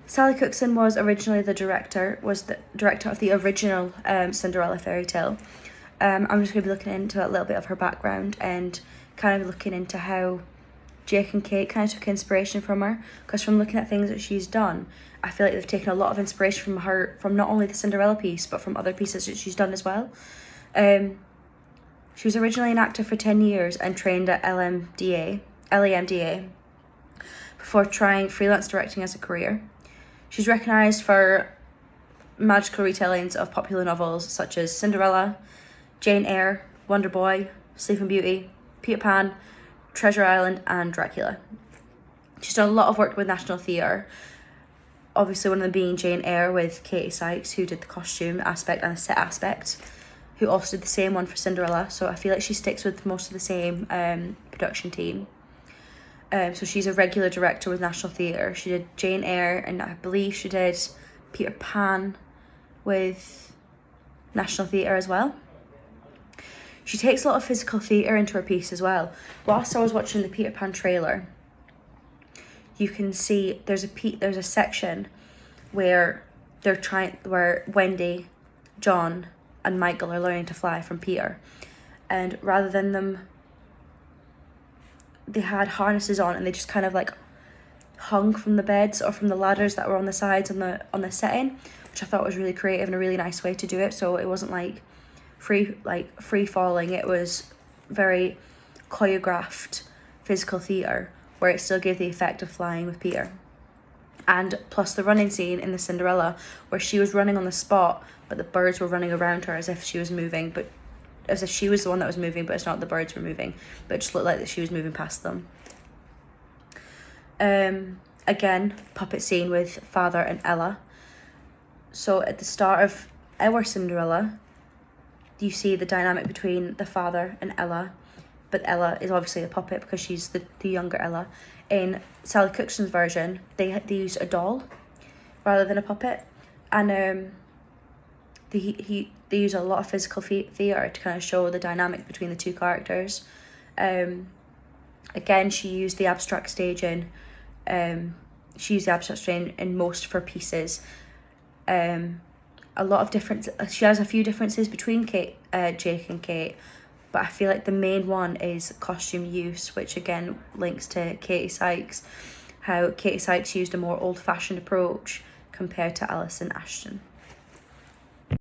Sally Cookson was the director of the original Cinderella fairy tale. I'm just going to be looking into a little bit of her background and kind of looking into how Jake and Kate kind of took inspiration from her, because from looking at things that she's done, I feel like they've taken a lot of inspiration from her, from not only the Cinderella piece, but from other pieces that she's done as well. She was originally an actor for 10 years and trained at LMDA before trying freelance directing as a career. She's recognised for magical retellings of popular novels such as Cinderella, Jane Eyre, Wonder Boy, Sleeping Beauty, Peter Pan, Treasure Island and Dracula. She's done a lot of work with National Theatre, obviously one of them being Jane Eyre with Katie Sykes, who did the costume aspect and the set aspect, who also did the same one for Cinderella, so I feel like she sticks with most of the same production team. So she's a regular director with National Theatre. She did Jane Eyre and I believe she did Peter Pan with National Theatre as well. She takes a lot of physical theatre into her piece as well. Whilst I was watching the Peter Pan trailer, you can see there's a section where where Wendy, John, and Michael are learning to fly from Peter, and rather than they had harnesses on and they just kind of like hung from the beds or from the ladders that were on the sides on the setting, which I thought was really creative and a really nice way to do it. So it wasn't like free falling, it was very choreographed physical theatre where it still gave the effect of flying with Peter. And plus the running scene in the Cinderella where she was running on the spot but the birds were running around her as if she was moving, but as if she was the one that was moving, but it's not the birds were moving, but it just looked like that she was moving past them. Again, puppet scene with Father and Ella. So at the start of our Cinderella, you see the dynamic between the father and Ella, but Ella is obviously a puppet because she's the younger Ella. In Sally Cookson's version, they use a doll rather than a puppet, and they use a lot of physical theatre to kind of show the dynamic between the two characters. Again, she used the abstract staging. She used the abstract staging in most of her pieces. A lot of difference. She has a few differences between Jake and Kate, but I feel like the main one is costume use, which again links to Katie Sykes. How Katie Sykes used a more old-fashioned approach compared to Alison Ashton.